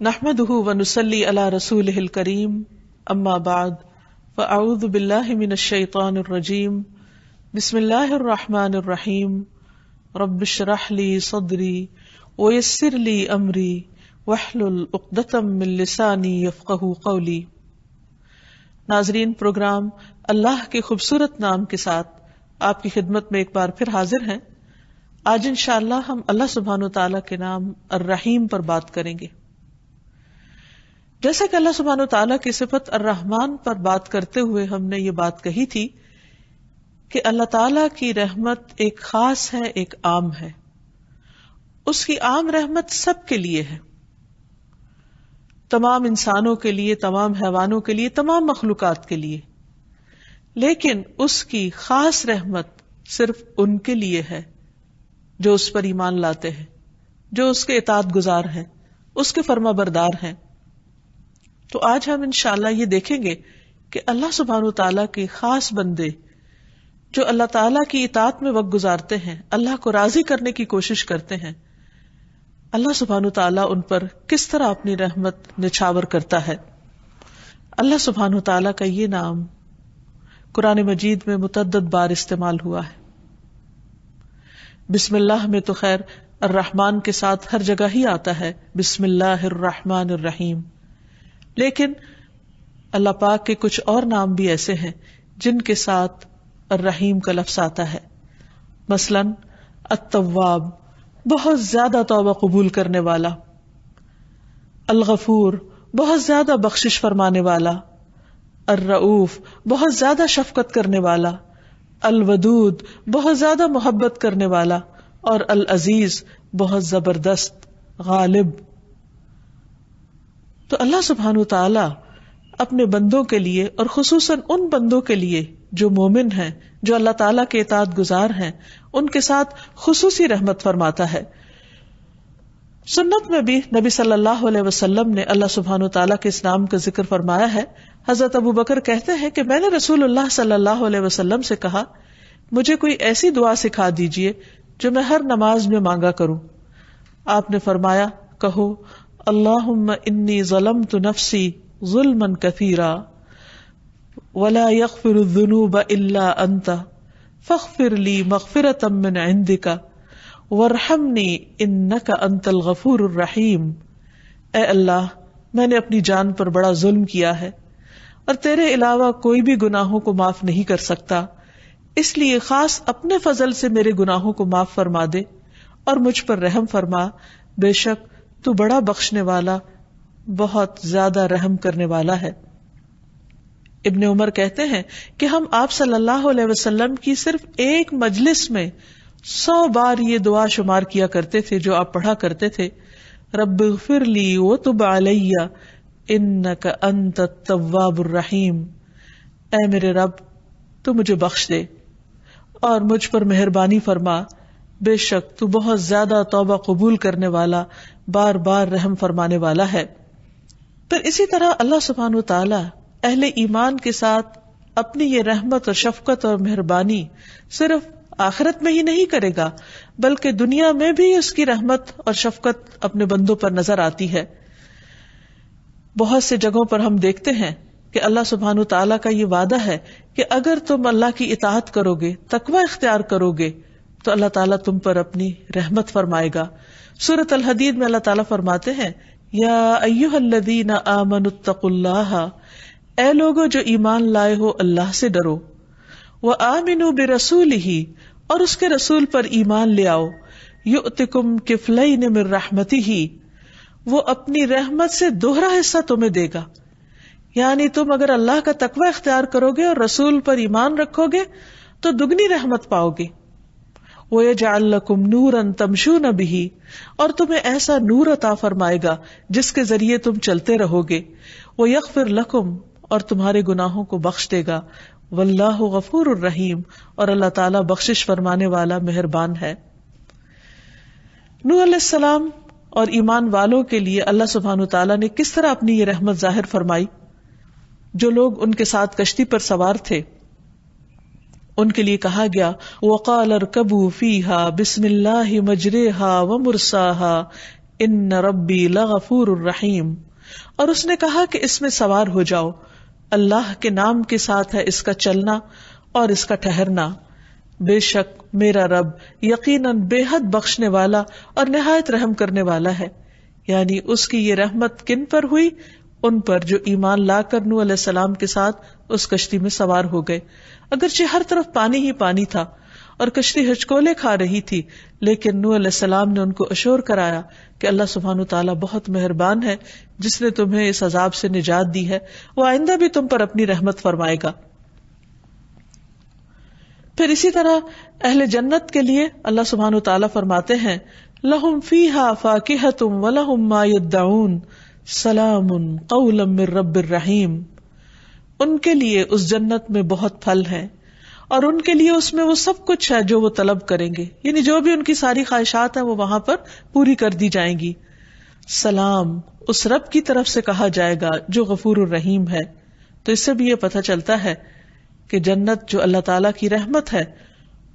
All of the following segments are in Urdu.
نحمده ونصلي على رسوله الكريم اما بعد فاعوذ بالله من الشيطان الرجيم بسم الله الرحمن الرحيم رب اشرح لي صدري ويسر لي امري واحلل عقدة من لساني يفقهوا قولي۔ ناظرین، پروگرام اللہ کے خوبصورت نام کے ساتھ آپ کی خدمت میں ایک بار پھر حاضر ہیں۔ آج انشاءاللہ ہم اللہ سبحانہ وتعالیٰ کے نام الرحیم پر بات کریں گے۔ جیسا کہ اللہ سبحانہ وتعالیٰ کی صفت الرحمن پر بات کرتے ہوئے ہم نے یہ بات کہی تھی کہ اللہ تعالیٰ کی رحمت ایک خاص ہے، ایک عام ہے۔ اس کی عام رحمت سب کے لیے ہے، تمام انسانوں کے لیے، تمام حیوانوں کے لیے، تمام مخلوقات کے لیے، لیکن اس کی خاص رحمت صرف ان کے لیے ہے جو اس پر ایمان لاتے ہیں، جو اس کے اطاعت گزار ہیں، اس کے فرما بردار ہیں۔ تو آج ہم انشاءاللہ یہ دیکھیں گے کہ اللہ سبحانہ وتعالیٰ کے خاص بندے جو اللہ تعالیٰ کی اطاعت میں وقت گزارتے ہیں، اللہ کو راضی کرنے کی کوشش کرتے ہیں، اللہ سبحانہ وتعالیٰ ان پر کس طرح اپنی رحمت نچھاور کرتا ہے۔ اللہ سبحانہ وتعالیٰ کا یہ نام قرآن مجید میں متعدد بار استعمال ہوا ہے۔ بسم اللہ میں تو خیر الرحمن کے ساتھ ہر جگہ ہی آتا ہے، بسم اللہ الرحمن الرحیم، لیکن اللہ پاک کے کچھ اور نام بھی ایسے ہیں جن کے ساتھ الرحیم کا لفظ آتا ہے۔ مثلا التواب، بہت زیادہ توبہ قبول کرنے والا، الغفور، بہت زیادہ بخشش فرمانے والا، الرؤوف، بہت زیادہ شفقت کرنے والا، الودود، بہت زیادہ محبت کرنے والا، اور العزیز، بہت زبردست، غالب۔ تو اللہ سبحانہ وتعالی اپنے بندوں کے لیے، اور خصوصاً ان بندوں کے لیے جو مومن ہیں، جو اللہ تعالیٰ کے اطاعت گزار ہیں، ان کے ساتھ خصوصی رحمت فرماتا ہے۔ سنت میں بھی نبی صلی اللہ علیہ وسلم نے اللہ سبحانہ وتعالیٰ کے اس نام کا ذکر فرمایا ہے۔ حضرت ابو بکر کہتے ہیں کہ میں نے رسول اللہ صلی اللہ علیہ وسلم سے کہا، مجھے کوئی ایسی دعا سکھا دیجئے جو میں ہر نماز میں مانگا کروں۔ آپ نے فرمایا، کہو اللہم انی ظلمت نفسی ظلما کثیرا ولا یغفر الذنوب الا انت فاغفر لی مغفرۃ من عندک وارحمنی انک انت الغفور الرحیم۔ اے اللہ، میں نے اپنی جان پر بڑا ظلم کیا ہے، اور تیرے علاوہ کوئی بھی گناہوں کو معاف نہیں کر سکتا، اس لیے خاص اپنے فضل سے میرے گناہوں کو معاف فرما دے اور مجھ پر رحم فرما، بے شک تو بڑا بخشنے والا، بہت زیادہ رحم کرنے والا ہے۔ ابن عمر کہتے ہیں کہ ہم آپ صلی اللہ علیہ وسلم کی صرف ایک مجلس میں 100 بار یہ دعا شمار کیا کرتے تھے جو آپ پڑھا کرتے تھے، رب اغفر لی وتب علی انک انت التواب الرحیم۔ اے میرے رب، تو مجھے بخش دے اور مجھ پر مہربانی فرما، بے شک تو بہت زیادہ توبہ قبول کرنے والا، بار بار رحم فرمانے والا ہے۔ پھر اسی طرح اللہ سبحانہ وتعالی اہل ایمان کے ساتھ اپنی یہ رحمت اور شفقت اور مہربانی صرف آخرت میں ہی نہیں کرے گا، بلکہ دنیا میں بھی اس کی رحمت اور شفقت اپنے بندوں پر نظر آتی ہے۔ بہت سے جگہوں پر ہم دیکھتے ہیں کہ اللہ سبحانہ وتعالی کا یہ وعدہ ہے کہ اگر تم اللہ کی اطاعت کرو گے، تقوی اختیار کرو گے، تو اللہ تعالیٰ تم پر اپنی رحمت فرمائے گا۔ سورۃ الحدید میں اللہ تعالیٰ فرماتے ہیں، یا ایھا الذین آمنوا اتقوا اللہ، اے لوگو جو ایمان لائے ہو اللہ سے ڈرو، وآمنوا برسولہ، اور اس کے رسول پر ایمان لے آؤ، یؤتکم کفلین من رحمتہ، وہ اپنی رحمت سے دوہرا حصہ تمہیں دے گا۔ یعنی تم اگر اللہ کا تقوی اختیار کرو گے اور رسول پر ایمان رکھو گے تو دگنی رحمت پاؤ گے۔ وَيَجْعَلْ لَكُمْ نُورًا تَمْشُونَ بِهِ، اور تمہیں ایسا نور عطا فرمائے گا جس کے ذریعے تم چلتے رہو گے۔ وَيَغْفِرْ لَكُمْ، اور تمہارے گناہوں کو بخش دے گا۔ وَاللَّهُ غَفُورٌ رَحِيمٌ، اور اللہ تعالیٰ بخشش فرمانے والا، مہربان ہے۔ نوح علیہ السلام اور ایمان والوں کے لیے اللہ سبحانہ وتعالیٰ نے کس طرح اپنی یہ رحمت ظاہر فرمائی؟ جو لوگ ان کے ساتھ کشتی پر سوار تھے ان کے لیے کہا گیا، وَقَالَ ارْكَبُوا فِيهَا بِسْمِ اللَّهِ مَجْرَاهَا وَمُرْسَاهَا ان ربی لغفور الرحیم، اور اس نے کہا کہ اس میں سوار ہو جاؤ، اللہ کے نام کے ساتھ ہے اس کا چلنا اور اس کا ٹھہرنا، بے شک میرا رب یقیناً بے حد بخشنے والا اور نہایت رحم کرنے والا ہے۔ یعنی اس کی یہ رحمت کن پر ہوئی؟ ان پر جو ایمان لا کر نوح علیہ السلام کے ساتھ اس کشتی میں سوار ہو گئے۔ اگرچہ ہر طرف پانی ہی پانی تھا اور کشتی ہچکولے کھا رہی تھی، لیکن نوح علیہ السلام نے ان کو اشور کرایا کہ اللہ سبحانہ تعالیٰ بہت مہربان ہے، جس نے تمہیں اس عذاب سے نجات دی ہے، وہ آئندہ بھی تم پر اپنی رحمت فرمائے گا۔ پھر اسی طرح اہل جنت کے لیے اللہ سبحانہ تعالیٰ فرماتے ہیں لہم فیہا فاکہۃ ولہم ما یدعون سلام قولا من رب الرحیم، ان کے لیے اس جنت میں بہت پھل ہیں اور ان کے لیے اس میں وہ سب کچھ ہے جو وہ طلب کریں گے، یعنی جو بھی ان کی ساری خواہشات ہیں وہ وہاں پر پوری کر دی جائیں گی۔ سلام اس رب کی طرف سے کہا جائے گا جو غفور الرحیم ہے۔ تو اس سے بھی یہ پتہ چلتا ہے کہ جنت جو اللہ تعالیٰ کی رحمت ہے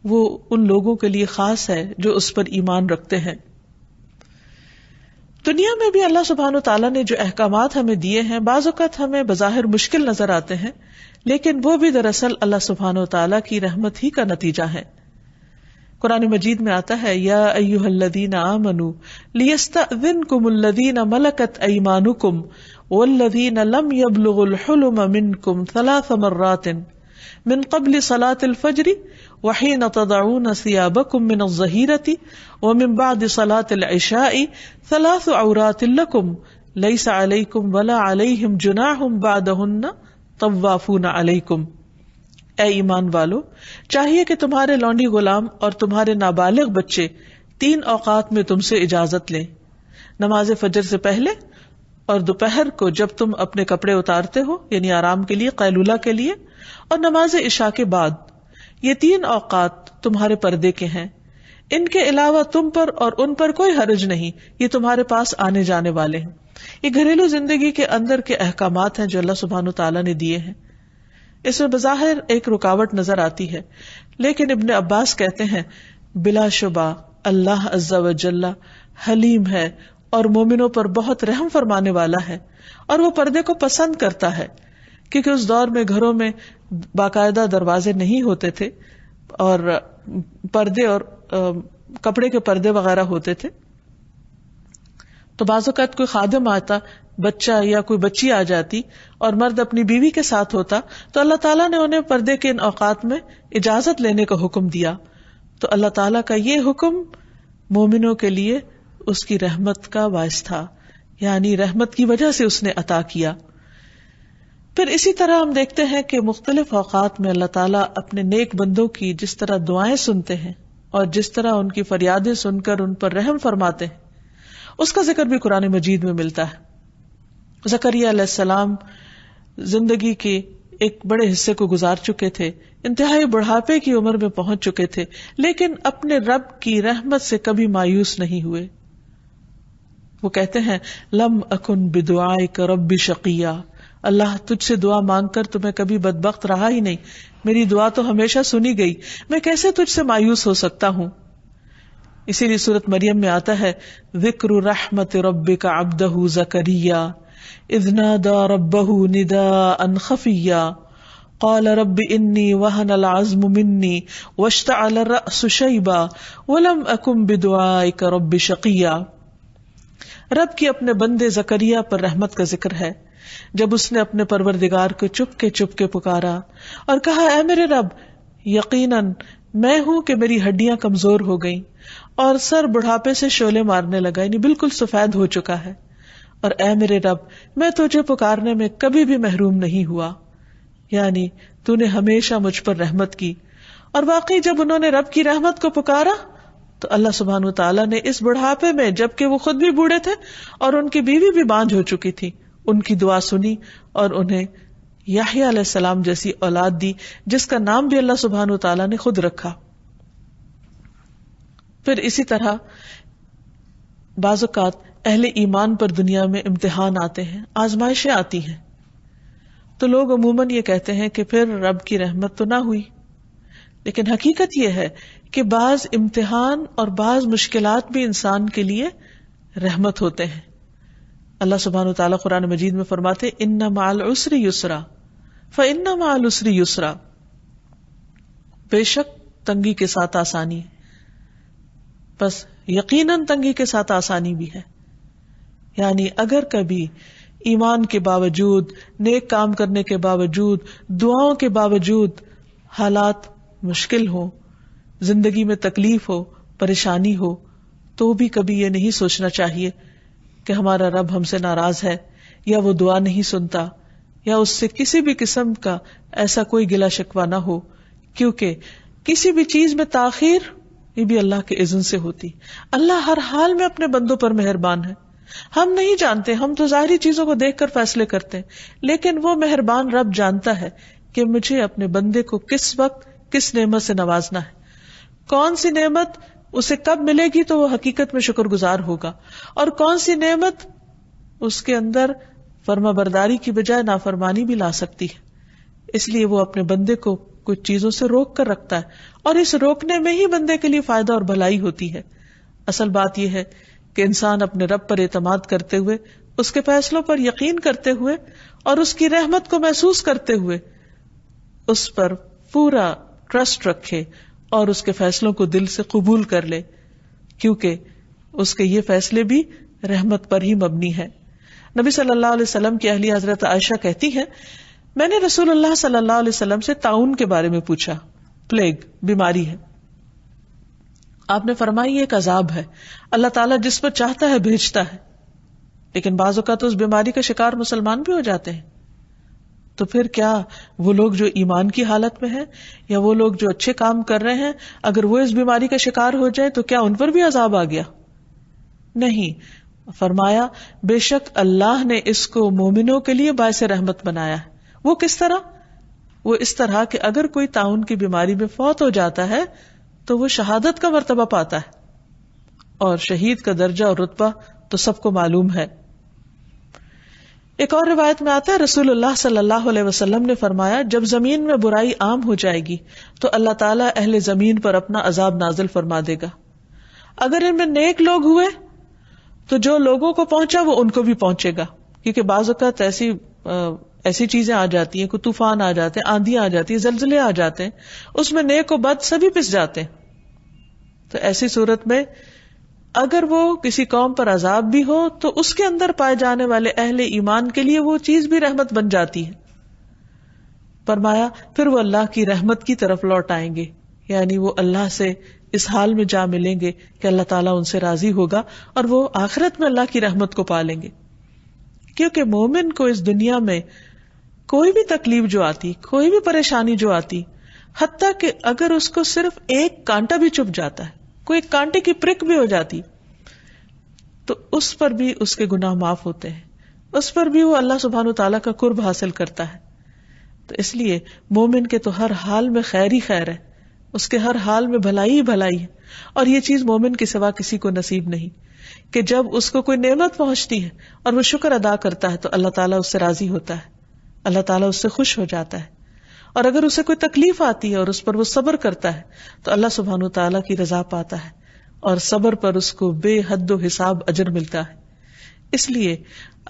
وہ ان لوگوں کے لیے خاص ہے جو اس پر ایمان رکھتے ہیں۔ دنیا میں بھی اللہ سبحانہ تعالیٰ نے جو احکامات ہمیں دیے ہیں بعض اوقات ہمیں بظاہر مشکل نظر آتے ہیں، لیکن وہ بھی دراصل اللہ سبحانہ تعالیٰ کی رحمت ہی کا نتیجہ ہے۔ قرآن مجید میں آتا ہے یا ایھا الذین آمنوا لیستأذنکم الذین ملکت ایمانکم والذین لم یبلغوا الحلم منکم 3 مرات من قبل صلاة الفجر وحين تضعون ثيابكم من الظهيرة ومن بعد صلاة العشاء 3 عورات لكم ليس عليكم ولا عليهم جناح بعدهن طوافون عليكم۔ اے ایمان والو، چاہیے کہ تمہارے لونڈی غلام اور تمہارے نابالغ بچے 3 اوقات میں تم سے اجازت لیں، نماز فجر سے پہلے اور دوپہر کو جب تم اپنے کپڑے اتارتے ہو یعنی آرام کے لیے، قیلولہ کے لیے، اور نماز عشاء کے بعد۔ یہ 3 اوقات تمہارے پردے کے ہیں، ان کے علاوہ تم پر اور ان پر کوئی حرج نہیں، یہ تمہارے پاس آنے جانے والے ہیں۔ یہ گھریلو زندگی کے اندر کے احکامات ہیں جو اللہ سبحانہ تعالیٰ نے دیے ہیں۔ اس میں بظاہر ایک رکاوٹ نظر آتی ہے، لیکن ابن عباس کہتے ہیں بلا شبہ اللہ عز و جل حلیم ہے اور مومنوں پر بہت رحم فرمانے والا ہے، اور وہ پردے کو پسند کرتا ہے، کیونکہ اس دور میں گھروں میں باقاعدہ دروازے نہیں ہوتے تھے اور پردے اور کپڑے کے پردے وغیرہ ہوتے تھے، تو بعض اوقات کوئی خادم آتا، بچہ یا کوئی بچی آ جاتی اور مرد اپنی بیوی کے ساتھ ہوتا، تو اللہ تعالیٰ نے انہیں پردے کے ان اوقات میں اجازت لینے کا حکم دیا۔ تو اللہ تعالیٰ کا یہ حکم مومنوں کے لیے اس کی رحمت کا باعث تھا، یعنی رحمت کی وجہ سے اس نے عطا کیا۔ پھر اسی طرح ہم دیکھتے ہیں کہ مختلف اوقات میں اللہ تعالیٰ اپنے نیک بندوں کی جس طرح دعائیں سنتے ہیں اور جس طرح ان کی فریادیں سن کر ان پر رحم فرماتے ہیں، اس کا ذکر بھی قرآن مجید میں ملتا ہے۔ زکریا علیہ السلام زندگی کے ایک بڑے حصے کو گزار چکے تھے، انتہائی بڑھاپے کی عمر میں پہنچ چکے تھے، لیکن اپنے رب کی رحمت سے کبھی مایوس نہیں ہوئے۔ وہ کہتے ہیں لم اکن بدعائک رب شقیہ، اللہ تجھ سے دعا مانگ کر تو میں کبھی بدبخت رہا ہی نہیں، میری دعا تو ہمیشہ سنی گئی، میں کیسے تجھ سے مایوس ہو سکتا ہوں۔ اسی لیے سورۃ مریم میں آتا ہے ذکر رحمت ربک عبدہ زکریا اذ نادى ربه نداء خفيا قال رب انی وهن العظم منی واشتعل الرأس شیبا ولم اکن بدعائک رب شقیا۔ رب کی اپنے بندے زکریا پر رحمت کا ذکر ہے جب اس نے اپنے پروردگار کو چپ کے پکارا اور کہا اے میرے رب، یقیناً میں ہوں کہ میری ہڈیاں کمزور ہو گئیں اور سر بڑھاپے سے شعلے مارنے لگا، یعنی بالکل سفید ہو چکا ہے، اور اے میرے رب میں تجھے پکارنے میں کبھی بھی محروم نہیں ہوا، یعنی تو نے ہمیشہ مجھ پر رحمت کی۔ اور واقعی جب انہوں نے رب کی رحمت کو پکارا تو اللہ سبحانہ تعالیٰ نے اس بڑھاپے میں، جبکہ وہ خود بھی بوڑھے تھے اور ان کی بیوی بھی بانجھ ہو چکی تھی، ان کی دعا سنی اور انہیں یحییٰ علیہ السلام جیسی اولاد دی، جس کا نام بھی اللہ سبحانہ تعالیٰ نے خود رکھا۔ پھر اسی طرح بعض اوقات اہل ایمان پر دنیا میں امتحان آتے ہیں، آزمائشیں آتی ہیں، تو لوگ عموماً یہ کہتے ہیں کہ پھر رب کی رحمت تو نہ ہوئی، لیکن حقیقت یہ ہے کہ بعض امتحان اور بعض مشکلات بھی انسان کے لیے رحمت ہوتے ہیں. اللہ سبحانہ وتعالی قرآن مجید میں فرماتے ان مع العسر یسرا فان مع العسر یسرا، بے شک تنگی کے ساتھ آسانی ہے، بس یقیناً تنگی کے ساتھ آسانی بھی ہے. یعنی اگر کبھی ایمان کے باوجود، نیک کام کرنے کے باوجود، دعاؤں کے باوجود حالات مشکل ہو، زندگی میں تکلیف ہو، پریشانی ہو، تو بھی کبھی یہ نہیں سوچنا چاہیے کہ ہمارا رب ہم سے ناراض ہے، یا وہ دعا نہیں سنتا، یا اس سے کسی بھی قسم کا ایسا کوئی گلہ شکوہ نہ ہو، کیونکہ کسی بھی چیز میں تاخیر یہ بھی اللہ کے اذن سے ہوتی. اللہ ہر حال میں اپنے بندوں پر مہربان ہے. ہم نہیں جانتے، ہم تو ظاہری چیزوں کو دیکھ کر فیصلے کرتے ہیں، لیکن وہ مہربان رب جانتا ہے کہ مجھے اپنے بندے کو کس وقت کس نعمت سے نوازنا ہے، کون سی نعمت اسے کب ملے گی تو وہ حقیقت میں شکر گزار ہوگا، اور کون سی نعمت اس کے اندر فرما برداری کی بجائے نافرمانی بھی لا سکتی ہے. اس لیے وہ اپنے بندے کو کچھ چیزوں سے روک کر رکھتا ہے، اور اس روکنے میں ہی بندے کے لیے فائدہ اور بھلائی ہوتی ہے. اصل بات یہ ہے کہ انسان اپنے رب پر اعتماد کرتے ہوئے، اس کے فیصلوں پر یقین کرتے ہوئے، اور اس کی رحمت کو محسوس کرتے ہوئے اس پر پورا ٹرسٹ رکھے اور اس کے فیصلوں کو دل سے قبول کر لے، کیونکہ اس کے یہ فیصلے بھی رحمت پر ہی مبنی ہے. نبی صلی اللہ علیہ وسلم کی اہلیہ حضرت عائشہ کہتی ہیں، میں نے رسول اللہ صلی اللہ علیہ وسلم سے طاعون کے بارے میں پوچھا، پلیگ بیماری ہے. آپ نے فرمایا یہ ایک عذاب ہے، اللہ تعالیٰ جس پر چاہتا ہے بھیجتا ہے، لیکن بعض اوقات اس بیماری کا شکار مسلمان بھی ہو جاتے ہیں. تو پھر کیا وہ لوگ جو ایمان کی حالت میں ہیں، یا وہ لوگ جو اچھے کام کر رہے ہیں، اگر وہ اس بیماری کا شکار ہو جائے تو کیا ان پر بھی عذاب آ گیا؟ نہیں. فرمایا بے شک اللہ نے اس کو مومنوں کے لیے باعث رحمت بنایا ہے. وہ کس طرح؟ وہ اس طرح کہ اگر کوئی طاعون کی بیماری میں فوت ہو جاتا ہے تو وہ شہادت کا مرتبہ پاتا ہے، اور شہید کا درجہ اور رتبہ تو سب کو معلوم ہے. ایک اور روایت میں آتا ہے رسول اللہ صلی اللہ علیہ وسلم نے فرمایا جب زمین میں برائی عام ہو جائے گی تو اللہ تعالیٰ اہل زمین پر اپنا عذاب نازل فرما دے گا. اگر ان میں نیک لوگ ہوئے تو جو لوگوں کو پہنچا وہ ان کو بھی پہنچے گا، کیونکہ بعض اوقات ایسی چیزیں آ جاتی ہیں، کوئی طوفان آ جاتے ہیں، آندھی آ جاتی ہے، زلزلے آ جاتے ہیں، اس میں نیک و بد سبھی پس جاتے ہیں. تو ایسی صورت میں اگر وہ کسی قوم پر عذاب بھی ہو تو اس کے اندر پائے جانے والے اہل ایمان کے لیے وہ چیز بھی رحمت بن جاتی ہے. فرمایا پھر وہ اللہ کی رحمت کی طرف لوٹ آئیں گے، یعنی وہ اللہ سے اس حال میں جا ملیں گے کہ اللہ تعالیٰ ان سے راضی ہوگا، اور وہ آخرت میں اللہ کی رحمت کو پالیں گے. کیونکہ مومن کو اس دنیا میں کوئی بھی تکلیف جو آتی، کوئی بھی پریشانی جو آتی، حتیٰ کہ اگر اس کو صرف ایک کانٹا بھی چبھ جاتا ہے، کوئی کانٹے کی پرک بھی ہو جاتی، تو اس پر بھی اس کے گناہ معاف ہوتے ہیں، اس پر بھی وہ اللہ سبحانہ وتعالیٰ کا قرب حاصل کرتا ہے. تو اس لیے مومن کے تو ہر حال میں خیر ہی خیر ہے، اس کے ہر حال میں بھلائی ہی بھلائی ہے. اور یہ چیز مومن کے سوا کسی کو نصیب نہیں کہ جب اس کو کوئی نعمت پہنچتی ہے اور وہ شکر ادا کرتا ہے تو اللہ تعالیٰ اس سے راضی ہوتا ہے، اللہ تعالیٰ اس سے خوش ہو جاتا ہے. اور اگر اسے کوئی تکلیف آتی ہے اور اس پر وہ صبر کرتا ہے تو اللہ سبحانہ وتعالیٰ کی رضا پاتا ہے، اور صبر پر اس کو بے حد و حساب اجر ملتا ہے. اس لیے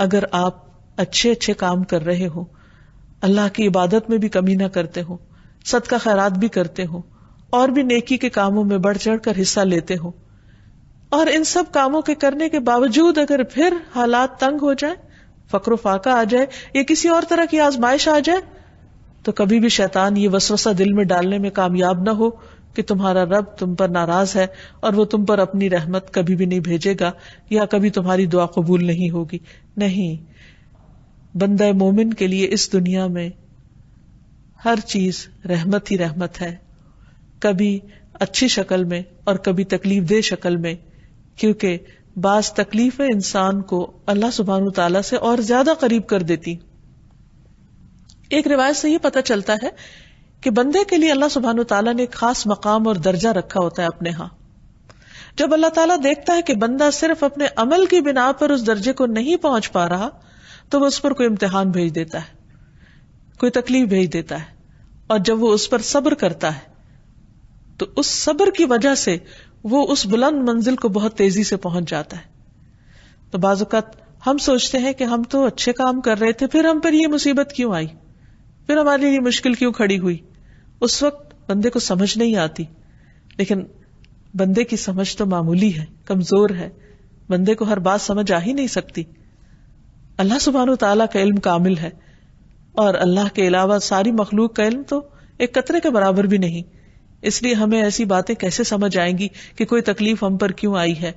اگر آپ اچھے کام کر رہے ہو، اللہ کی عبادت میں بھی کمی نہ کرتے ہو، صدقہ خیرات بھی کرتے ہو، اور بھی نیکی کے کاموں میں بڑھ چڑھ کر حصہ لیتے ہو، اور ان سب کاموں کے کرنے کے باوجود اگر پھر حالات تنگ ہو جائے، فقر و فاقہ آ جائے، یا کسی اور طرح کی آزمائش آ جائے، تو کبھی بھی شیطان یہ وسوسہ دل میں ڈالنے میں کامیاب نہ ہو کہ تمہارا رب تم پر ناراض ہے اور وہ تم پر اپنی رحمت کبھی بھی نہیں بھیجے گا، یا کبھی تمہاری دعا قبول نہیں ہوگی. نہیں، بندہ مومن کے لیے اس دنیا میں ہر چیز رحمت ہی رحمت ہے، کبھی اچھی شکل میں اور کبھی تکلیف دہ شکل میں، کیونکہ بعض تکلیفیں انسان کو اللہ سبحانہ تعالیٰ سے اور زیادہ قریب کر دیتی. ایک روایت سے یہ پتہ چلتا ہے کہ بندے کے لیے اللہ سبحانہ تعالیٰ نے ایک خاص مقام اور درجہ رکھا ہوتا ہے اپنے ہاں. جب اللہ تعالیٰ دیکھتا ہے کہ بندہ صرف اپنے عمل کی بنا پر اس درجے کو نہیں پہنچ پا رہا تو وہ اس پر کوئی امتحان بھیج دیتا ہے، کوئی تکلیف بھیج دیتا ہے، اور جب وہ اس پر صبر کرتا ہے تو اس صبر کی وجہ سے وہ اس بلند منزل کو بہت تیزی سے پہنچ جاتا ہے. تو بعض اوقات ہم سوچتے ہیں کہ ہم تو اچھے کام کر رہے تھے، پھر ہم پر یہ مصیبت کیوں آئی، پھر ہمارے لیے مشکل کیوں کھڑی ہوئی. اس وقت بندے کو سمجھ نہیں آتی، لیکن بندے کی سمجھ تو معمولی ہے، کمزور ہے، بندے کو ہر بات سمجھ آ ہی نہیں سکتی. اللہ سبحانہ وتعالیٰ کا علم کامل ہے، اور اللہ کے علاوہ ساری مخلوق کا علم تو ایک قطرے کے برابر بھی نہیں. اس لیے ہمیں ایسی باتیں کیسے سمجھ آئیں گی کہ کوئی تکلیف ہم پر کیوں آئی ہے.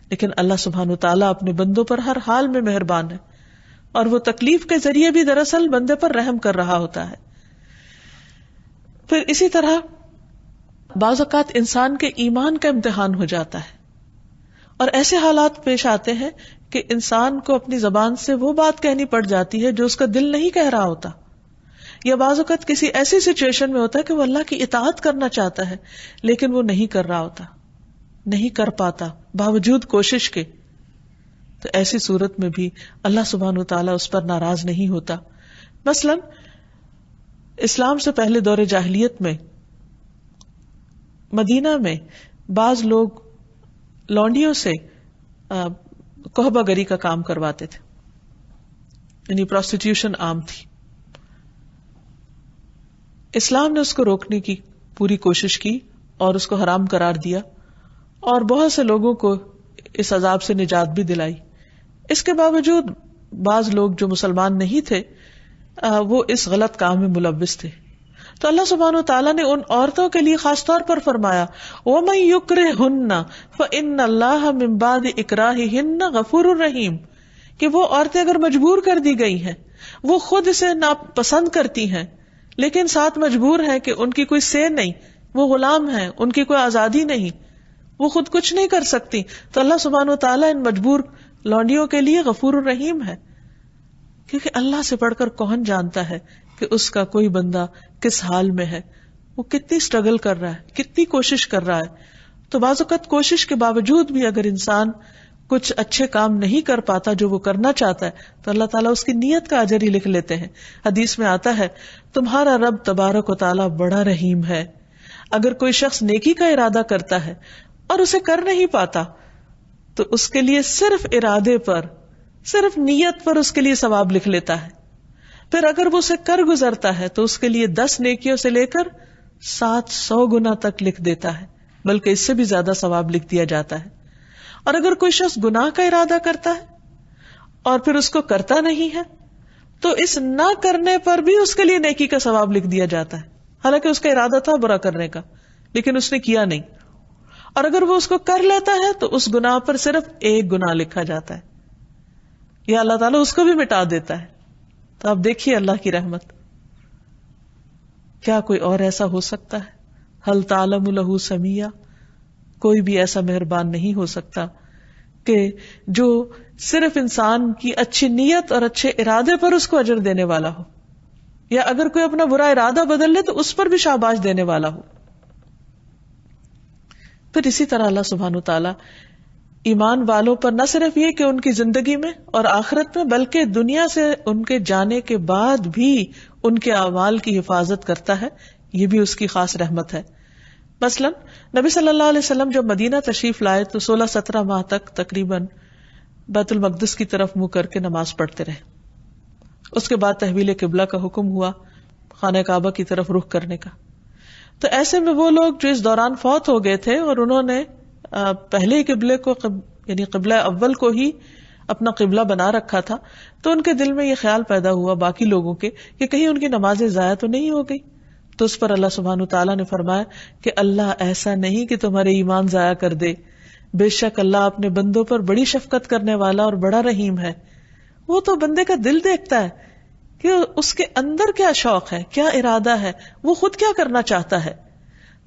لیکن اللہ سبحانہ وتعالیٰ اپنے بندوں پر ہر حال میں مہربان ہے، اور وہ تکلیف کے ذریعے بھی دراصل بندے پر رحم کر رہا ہوتا ہے. پھر اسی طرح بعض اوقات انسان کے ایمان کا امتحان ہو جاتا ہے، اور ایسے حالات پیش آتے ہیں کہ انسان کو اپنی زبان سے وہ بات کہنی پڑ جاتی ہے جو اس کا دل نہیں کہہ رہا ہوتا، یا بعض اوقات کسی ایسی سچویشن میں ہوتا ہے کہ وہ اللہ کی اطاعت کرنا چاہتا ہے لیکن وہ نہیں کر رہا ہوتا، نہیں کر پاتا باوجود کوشش کے. تو ایسی صورت میں بھی اللہ سبحانہ وتعالیٰ اس پر ناراض نہیں ہوتا. مثلا اسلام سے پہلے دور جاہلیت میں مدینہ میں بعض لوگ لونڈیوں سے کوہبہ گری کا کام کرواتے تھے، یعنی پروسٹیٹیوشن عام تھی. اسلام نے اس کو روکنے کی پوری کوشش کی اور اس کو حرام قرار دیا، اور بہت سے لوگوں کو اس عذاب سے نجات بھی دلائی. اس کے باوجود بعض لوگ جو مسلمان نہیں تھے وہ اس غلط کام میں ملوث تھے. تو اللہ سبحانہ وتعالیٰ نے ان عورتوں کے لیے خاص طور پر فرمایا وَمَن يُكْرِهُنَّ فَإِنَّ اللَّهَ مِن بَعْدِ إِكْرَاهِهِنَّ غَفُورٌ رَحِيمٌ، کہ وہ عورتیں اگر مجبور کر دی گئی ہیں، وہ خود اسے ناپسند کرتی ہیں لیکن ساتھ مجبور ہیں کہ ان کی کوئی سے نہیں، وہ غلام ہیں، ان کی کوئی آزادی نہیں، وہ خود کچھ نہیں کر سکتی، تو اللہ سبحانہ وتعالیٰ ان مجبور لونڈیوں کے لیے غفور الرحیم ہے. کیونکہ اللہ سے بڑھ کر کون جانتا ہے کہ اس کا کوئی بندہ کس حال میں ہے، وہ کتنی سٹرگل کر رہا ہے، کتنی کوشش کر رہا ہے. تو بعض اوقات کوشش کے باوجود بھی اگر انسان کچھ اچھے کام نہیں کر پاتا جو وہ کرنا چاہتا ہے تو اللہ تعالیٰ اس کی نیت کا اجر ہی لکھ لیتے ہیں. حدیث میں آتا ہے تمہارا رب تبارک و تعالیٰ بڑا رحیم ہے. اگر کوئی شخص نیکی کا ارادہ کرتا ہے اور اسے کر نہیں پاتا تو اس کے لیے صرف ارادے پر، صرف نیت پر اس کے لیے ثواب لکھ لیتا ہے. پھر اگر وہ اسے کر گزرتا ہے تو اس کے لیے 10 نیکیوں سے لے کر 700 گنا تک لکھ دیتا ہے، بلکہ اس سے بھی زیادہ ثواب لکھ دیا جاتا ہے. اور اگر کوئی شخص گناہ کا ارادہ کرتا ہے اور پھر اس کو کرتا نہیں ہے تو اس نہ کرنے پر بھی اس کے لیے نیکی کا ثواب لکھ دیا جاتا ہے، حالانکہ اس کا ارادہ تھا برا کرنے کا لیکن اس نے کیا نہیں. اور اگر وہ اس کو کر لیتا ہے تو اس گناہ پر صرف 1 گناہ لکھا جاتا ہے، یا اللہ تعالیٰ اس کو بھی مٹا دیتا ہے. تو آپ دیکھیے اللہ کی رحمت، کیا کوئی اور ایسا ہو سکتا ہے؟ هل تعلم له سمیہ، کوئی بھی ایسا مہربان نہیں ہو سکتا کہ جو صرف انسان کی اچھی نیت اور اچھے ارادے پر اس کو اجر دینے والا ہو، یا اگر کوئی اپنا برا ارادہ بدل لے تو اس پر بھی شاباش دینے والا ہو. پھر اسی طرح اللہ سبحانہ وتعالیٰ ایمان والوں پر نہ صرف یہ کہ ان کی زندگی میں اور آخرت میں، بلکہ دنیا سے ان کے جانے کے بعد بھی ان کے اعمال کی حفاظت کرتا ہے. یہ بھی اس کی خاص رحمت ہے. مثلا نبی صلی اللہ علیہ وسلم جب مدینہ تشریف لائے تو 16-17 ماہ تک تقریباً بیت المقدس کی طرف منہ کر کے نماز پڑھتے رہے. اس کے بعد تحویل قبلہ کا حکم ہوا، خانہ کعبہ کی طرف رخ کرنے کا. تو ایسے میں وہ لوگ جو اس دوران فوت ہو گئے تھے اور انہوں نے پہلے ہی قبلے کو یعنی قبلہ اول کو ہی اپنا قبلہ بنا رکھا تھا، تو ان کے دل میں یہ خیال پیدا ہوا باقی لوگوں کے کہ کہیں ان کی نمازیں ضائع تو نہیں ہو گئی. تو اس پر اللہ سبحانہ تعالیٰ نے فرمایا کہ اللہ ایسا نہیں کہ تمہارے ایمان ضائع کر دے، بے شک اللہ اپنے بندوں پر بڑی شفقت کرنے والا اور بڑا رحیم ہے. وہ تو بندے کا دل دیکھتا ہے کہ اس کے اندر کیا شوق ہے، کیا ارادہ ہے، وہ خود کیا کرنا چاہتا ہے.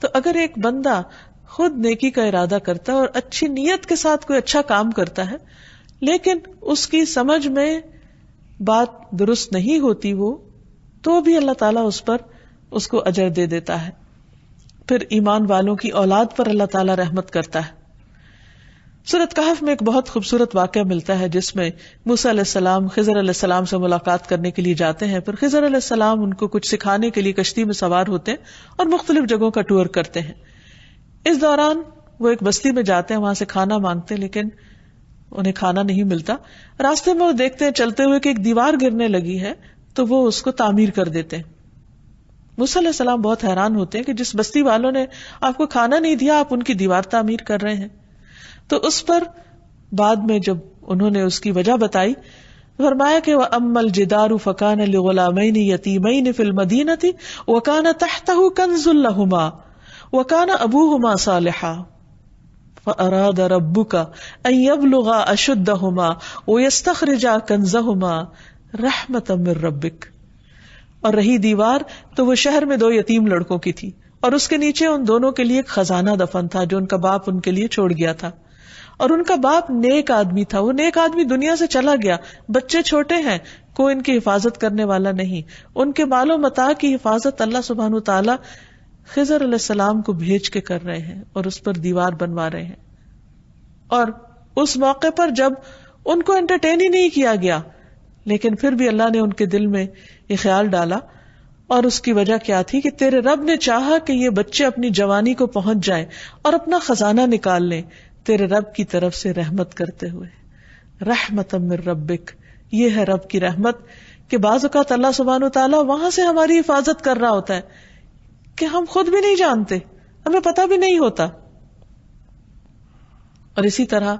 تو اگر ایک بندہ خود نیکی کا ارادہ کرتا ہے اور اچھی نیت کے ساتھ کوئی اچھا کام کرتا ہے لیکن اس کی سمجھ میں بات درست نہیں ہوتی وہ، تو بھی اللہ تعالیٰ اس کو اجر دے دیتا ہے. پھر ایمان والوں کی اولاد پر اللہ تعالیٰ رحمت کرتا ہے. سورۃ کہف میں ایک بہت خوبصورت واقعہ ملتا ہے جس میں موسیٰ علیہ السلام خضر علیہ السلام سے ملاقات کرنے کے لیے جاتے ہیں. پھر خضر علیہ السلام ان کو کچھ سکھانے کے لیے کشتی میں سوار ہوتے ہیں اور مختلف جگہوں کا ٹور کرتے ہیں. اس دوران وہ ایک بستی میں جاتے ہیں، وہاں سے کھانا مانگتے ہیں لیکن انہیں کھانا نہیں ملتا. راستے میں وہ دیکھتے ہیں چلتے ہوئے کہ ایک دیوار گرنے لگی ہے تو وہ اس کو تعمیر کر دیتے ہیں. موسیٰ علیہ السلام بہت حیران ہوتے ہیں کہ جس بستی والوں نے آپ کو کھانا نہیں دیا آپ ان کی دیوار تعمیر کر رہے ہیں. تو اس پر بعد میں جب انہوں نے اس کی وجہ بتائی فرمایا کہ وَأَمَّا الْجِدَارُ فَكَانَ لِغُلَامَيْنِ يَتِيمَيْنِ فِي الْمَدِينَةِ وَكَانَ تَحْتَهُ كَنْزٌ لَهُمَا وَكَانَ أَبُوهُمَا صَالِحًا فَأَرَادَ رَبُّكَ أَن يَبْلُغَا أَشُدَّهُمَا وَيَسْتَخْرِجَا كَنْزَهُمَا رَحْمَةً مِّن رَّبِّكَ. اور رہی دیوار تو وہ شہر میں 2 یتیم لڑکوں کی تھی اور اس کے نیچے ان دونوں کے لیے ایک خزانہ دفن تھا جو ان کا باپ ان کے لیے چھوڑ گیا تھا. اور ان کا باپ نیک آدمی تھا. وہ نیک آدمی دنیا سے چلا گیا, بچے چھوٹے ہیں, کوئی ان کی حفاظت کرنے والا نہیں. ان کے مال و متاع کی حفاظت اللہ سبحانہ تعالیٰ خضر علیہ السلام کو بھیج کے کر رہے ہیں اور اس پر دیوار بنوا رہے ہیں. اور اس موقع پر جب ان کو انٹرٹین ہی نہیں کیا گیا, لیکن پھر بھی اللہ نے ان کے دل میں یہ خیال ڈالا, اور اس کی وجہ کیا تھی کہ تیرے رب نے چاہا کہ یہ بچے اپنی جوانی کو پہنچ جائیں اور اپنا خزانہ نکال لیں تیرے رب کی طرف سے رحمت کرتے ہوئے. رحمتم من ربک, یہ ہے رب کی رحمت کہ بعض اوقات اللہ سبحانہ تعالیٰ وہاں سے ہماری حفاظت کر رہا ہوتا ہے کہ ہم خود بھی نہیں جانتے, ہمیں پتہ بھی نہیں ہوتا. اور اسی طرح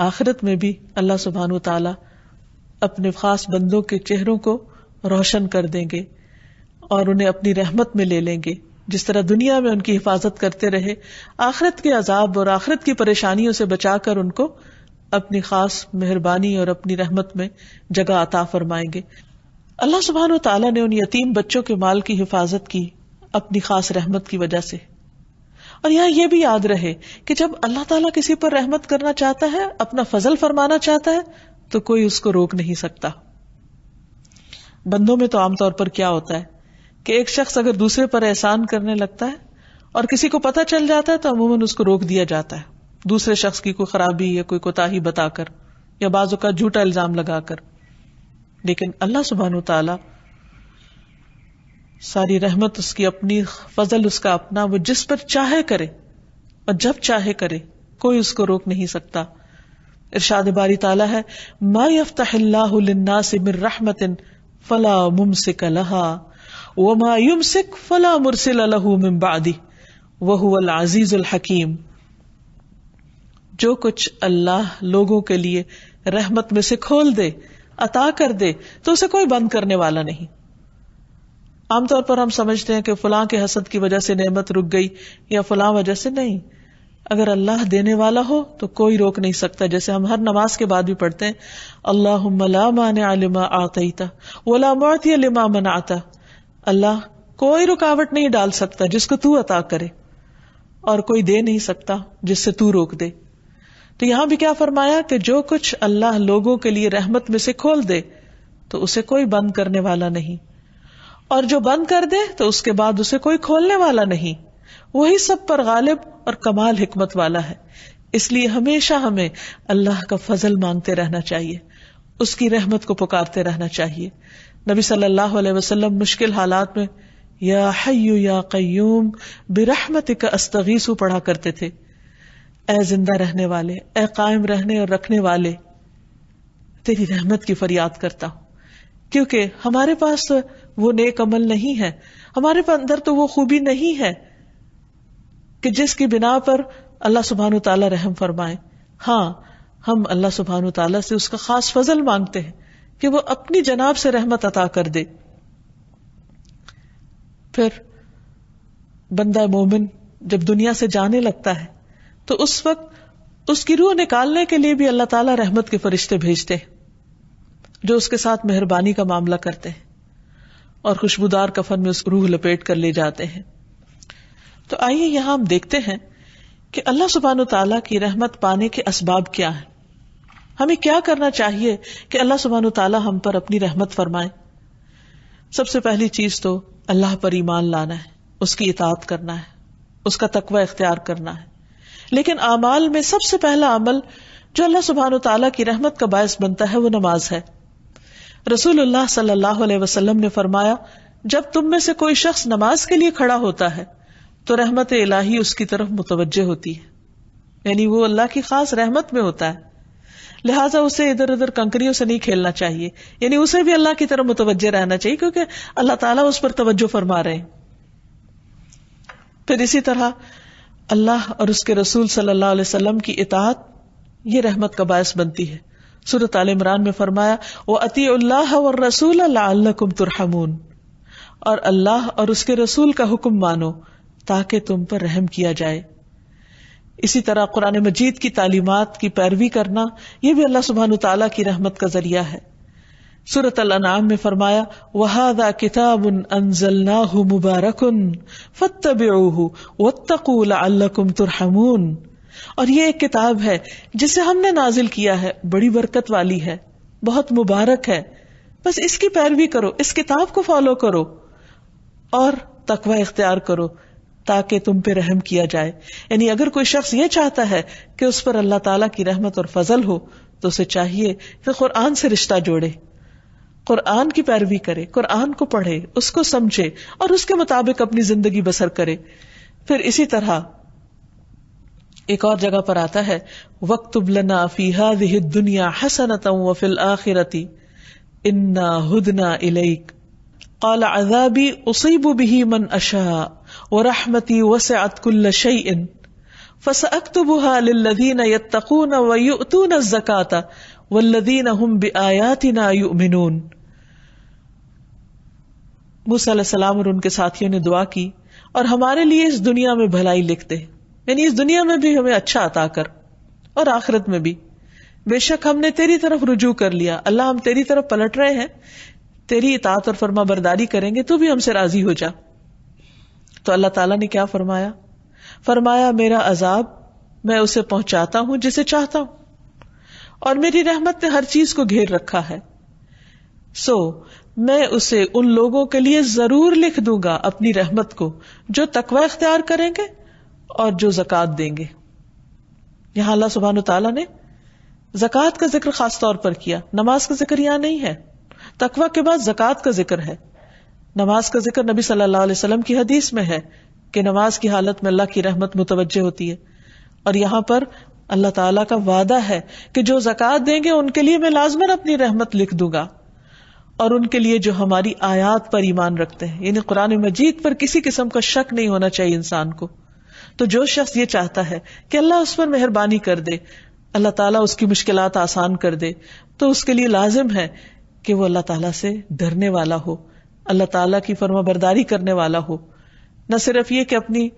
آخرت میں بھی اللہ سبحانہ تعالیٰ اپنے خاص بندوں کے چہروں کو روشن کر دیں گے اور انہیں اپنی رحمت میں لے لیں گے. جس طرح دنیا میں ان کی حفاظت کرتے رہے, آخرت کے عذاب اور آخرت کی پریشانیوں سے بچا کر ان کو اپنی خاص مہربانی اور اپنی رحمت میں جگہ عطا فرمائیں گے. اللہ سبحانہ وتعالیٰ نے ان یتیم بچوں کے مال کی حفاظت کی اپنی خاص رحمت کی وجہ سے. اور یہاں یہ بھی یاد رہے کہ جب اللہ تعالیٰ کسی پر رحمت کرنا چاہتا ہے, اپنا فضل فرمانا چاہتا ہے, تو کوئی اس کو روک نہیں سکتا. بندوں میں تو عام طور پر کیا ہوتا ہے کہ ایک شخص اگر دوسرے پر احسان کرنے لگتا ہے اور کسی کو پتہ چل جاتا ہے تو عموماً اس کو روک دیا جاتا ہے دوسرے شخص کی کوئی خرابی یا کوئی کوتاہی بتا کر یا بعض اوقات جھوٹا الزام لگا کر. لیکن اللہ سبحانہ وتعالی ساری رحمت اس کی اپنی, فضل اس کا اپنا, وہ جس پر چاہے کرے اور جب چاہے کرے, کوئی اس کو روک نہیں سکتا. ارشاد باری تعالیٰ ہے ما یفتح اللہ للناس من رحمت فلا ممسک لها وما یمسک فلا مرسل له من بعدہ وہو العزیز الحکیم. جو کچھ اللہ لوگوں کے لیے رحمت میں سے کھول دے, عطا کر دے, تو اسے کوئی بند کرنے والا نہیں. عام طور پر ہم سمجھتے ہیں کہ فلاں کے حسد کی وجہ سے نعمت رک گئی یا فلاں وجہ سے. نہیں, اگر اللہ دینے والا ہو تو کوئی روک نہیں سکتا. جیسے ہم ہر نماز کے بعد بھی پڑھتے ہیں اللہم لا مانع لما اعطیت ولا معطی لما منعت. اللہ کوئی رکاوٹ نہیں ڈال سکتا جس کو تو عطا کرے, اور کوئی دے نہیں سکتا جس سے تو روک دے. تو یہاں بھی کیا فرمایا کہ جو کچھ اللہ لوگوں کے لیے رحمت میں سے کھول دے تو اسے کوئی بند کرنے والا نہیں, اور جو بند کر دے تو اس کے بعد اسے کوئی کھولنے والا نہیں. وہی سب پر غالب اور کمال حکمت والا ہے. اس لیے ہمیشہ ہمیں اللہ کا فضل مانگتے رہنا چاہیے, اس کی رحمت کو پکارتے رہنا چاہیے. نبی صلی اللہ علیہ وسلم مشکل حالات میں یا حی یا قیوم برحمتک استغیث پڑھا کرتے تھے. اے زندہ رہنے والے, اے قائم رہنے اور رکھنے والے, تیری رحمت کی فریاد کرتا ہوں. کیونکہ ہمارے پاس وہ نیک عمل نہیں ہے, ہمارے اندر تو وہ خوبی نہیں ہے کہ جس کی بنا پر اللہ سبحانہ تعالیٰ رحم فرمائے. ہاں, ہم اللہ سبحانہ تعالیٰ سے اس کا خاص فضل مانگتے ہیں کہ وہ اپنی جناب سے رحمت عطا کر دے. پھر بندہ مومن جب دنیا سے جانے لگتا ہے تو اس وقت اس کی روح نکالنے کے لیے بھی اللہ تعالیٰ رحمت کے فرشتے بھیجتے ہیں جو اس کے ساتھ مہربانی کا معاملہ کرتے ہیں اور خوشبودار کفن میں اس کو روح لپیٹ کر لے جاتے ہیں. تو آئیے یہاں ہم دیکھتے ہیں کہ اللہ سبحانہ تعالیٰ کی رحمت پانے کے اسباب کیا ہیں. ہمیں کیا کرنا چاہیے کہ اللہ سبحانہ تعالیٰ ہم پر اپنی رحمت فرمائے. سب سے پہلی چیز تو اللہ پر ایمان لانا ہے, اس کی اطاعت کرنا ہے, اس کا تقوی اختیار کرنا ہے. لیکن اعمال میں سب سے پہلا عمل جو اللہ سبحانہ تعالیٰ کی رحمت کا باعث بنتا ہے وہ نماز ہے. رسول اللہ صلی اللہ علیہ وسلم نے فرمایا جب تم میں سے کوئی شخص نماز کے لیے کھڑا ہوتا ہے تو رحمت الہی اس کی طرف متوجہ ہوتی ہے, یعنی وہ اللہ کی خاص رحمت میں ہوتا ہے. لہٰذا اسے ادھر ادھر کنکریوں سے نہیں کھیلنا چاہیے، یعنی اسے بھی اللہ کی طرف متوجہ رہنا چاہیے کیونکہ اللہ تعالیٰ اس پر توجہ فرما رہے ہیں۔ پھر اسی طرح اللہ اور اس کے رسول صلی اللہ علیہ وسلم کی اطاعت یہ رحمت کا باعث بنتی ہے۔ سورۃ آل عمران میں فرمایا وَأَطِیعُوا اللَّهَ وَالرَّسُولَ لَعَلَّکُمْ تُرْحَمُونَ، اور اللہ اور اس کے رسول کا حکم مانو تاکہ تم پر رحم کیا جائے۔ اسی طرح قرآن مجید کی تعلیمات کی پیروی کرنا یہ بھی اللہ سبحانہ تعالیٰ کی رحمت کا ذریعہ ہے۔ سورۃ الانعام میں فرمایا وَهَذَا كِتَابٌ أَنزَلْنَاهُ مُبَارَكٌ فَاتَّبِعُوهُ وَاتَّقُوا لَعَلَّكُمْ تُرْحَمُونَ، اور یہ ایک کتاب ہے جسے ہم نے نازل کیا ہے، بڑی برکت والی ہے، بہت مبارک ہے، بس اس کی پیروی کرو، اس کتاب کو فالو کرو اور تقوی اختیار کرو تاکہ تم پہ رحم کیا جائے۔ یعنی اگر کوئی شخص یہ چاہتا ہے کہ اس پر اللہ تعالیٰ کی رحمت اور فضل ہو تو اسے چاہیے کہ قرآن سے رشتہ جوڑے، قرآن کی پیروی کرے، قرآن کو پڑھے، اس کو سمجھے اور اس کے مطابق اپنی زندگی بسر کرے۔ پھر اسی طرح ایک اور جگہ پر آتا ہے وَاكْتُبْ لَنَا فِي هَذِهِ الدُّنْيَا حَسَنَةً وَفِي الْآخِرَةِ إِنَّا هُدْنَا إِلَيْكَ قَالَ عَذَابِي أُصِيبُ بِهِ مَنْ أَشَاءُ وَرَحْمَتِي وَسِعَتْ كُلَّ شَيْءٍ فَسَأَكْتُبُهَا لِلَّذِينَ يَتَّقُونَ وَيُؤْتُونَ الزَّكَاةَ وَالَّذِينَ هُمْ بِآيَاتِنَا يُؤْمِنُونَ۔ موسیٰ علیہ السلام اور ان کے ساتھیوں نے دعا کی اور ہمارے لیے اس دنیا میں بھلائی لکھ دے، یعنی اس دنیا میں بھی ہمیں اچھا عطا کر اور آخرت میں بھی، بے شک ہم نے تیری طرف رجوع کر لیا، اللہ ہم تیری طرف پلٹ رہے ہیں، تیری اطاعت اور فرما برداری کریں گے، تو بھی ہم سے راضی ہو جا۔ تو اللہ تعالیٰ نے کیا فرمایا؟ فرمایا میرا عذاب میں اسے پہنچاتا ہوں جسے چاہتا ہوں، اور میری رحمت نے ہر چیز کو گھیر رکھا ہے، سو میں اسے ان لوگوں کے لیے ضرور لکھ دوں گا اپنی رحمت کو جو تقوی اختیار کریں گے اور جو زکوٰۃ دیں گے۔ یہاں اللہ سبحانہ تعالیٰ نے زکوٰۃ کا ذکر خاص طور پر کیا، نماز کا ذکر یہاں نہیں ہے۔ تقوی کے بعد زکوٰۃ کا ذکر ہے، نماز کا ذکر نبی صلی اللہ علیہ وسلم کی حدیث میں ہے کہ نماز کی حالت میں اللہ کی رحمت متوجہ ہوتی ہے، اور یہاں پر اللہ تعالیٰ کا وعدہ ہے کہ جو زکوٰۃ دیں گے ان کے لیے میں لازماً اپنی رحمت لکھ دوں گا، اور ان کے لیے جو ہماری آیات پر ایمان رکھتے ہیں، یعنی قرآن مجید پر کسی قسم کا شک نہیں ہونا چاہیے انسان کو۔ تو جو شخص یہ چاہتا ہے کہ اللہ اس پر مہربانی کر دے، اللہ تعالیٰ اس کی مشکلات آسان کر دے، تو اس کے لیے لازم ہے کہ وہ اللہ تعالیٰ سے ڈرنے والا ہو، اللہ تعالیٰ کی فرما برداری کرنے والا ہو، نہ صرف یہ کہ اپنی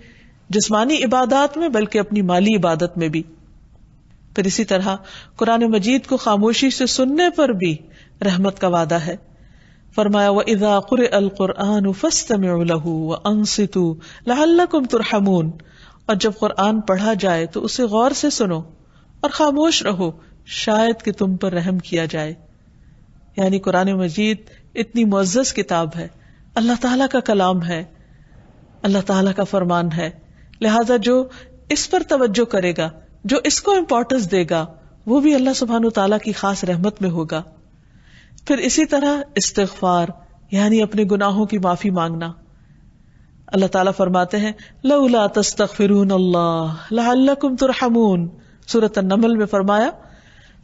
جسمانی عبادات میں بلکہ اپنی مالی عبادت میں بھی۔ پھر اسی طرح قرآن مجید کو خاموشی سے سننے پر بھی رحمت کا وعدہ ہے۔ فرمایا وَإِذَا قُرِئَ الْقُرْآنُ فَاسْتَمِعُوا لَهُ وَأَنصِتُوا لَعَلَّكُمْ تُرْحَمُونَ، اور جب قرآن پڑھا جائے تو اسے غور سے سنو اور خاموش رہو، شاید کہ تم پر رحم کیا جائے۔ یعنی قرآن مجید اتنی معزز کتاب ہے، اللہ تعالیٰ کا کلام ہے، اللہ تعالیٰ کا فرمان ہے، لہذا جو اس پر توجہ کرے گا، جو اس کو امپورٹنس دے گا، وہ بھی اللہ سبحانہ تعالیٰ کی خاص رحمت میں ہوگا۔ پھر اسی طرح استغفار یعنی اپنے گناہوں کی معافی مانگنا۔ اللہ تعالیٰ فرماتے ہیں لولا تستغفرون اللہ لعلکم ترحمون۔ سورۃ النمل میں فرمایا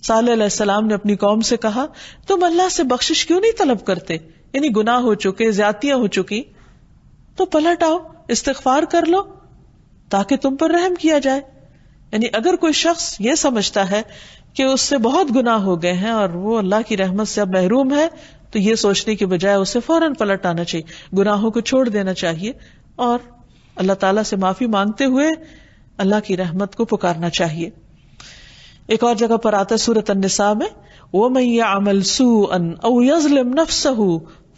صالح علیہ السلام نے اپنی قوم سے کہا تم اللہ سے بخشش کیوں نہیں طلب کرتے، یعنی گناہ ہو چکے، زیادتیاں ہو چکی، تو پلٹ آؤ، استغفار کر لو تاکہ تم پر رحم کیا جائے۔ یعنی اگر کوئی شخص یہ سمجھتا ہے کہ اس سے بہت گناہ ہو گئے ہیں اور وہ اللہ کی رحمت سے اب محروم ہے، تو یہ سوچنے کی بجائے اسے فوراً پلٹ آنا چاہیے، گناہوں کو چھوڑ دینا چاہیے اور اللہ تعالیٰ سے معافی مانگتے ہوئے اللہ کی رحمت کو پکارنا چاہیے۔ ایک اور جگہ پر آتا ہے سورۃ النساء میں وَمَن يَعْمَلْ سُوءًا أَوْ يَظْلِمْ نَفْسَهُ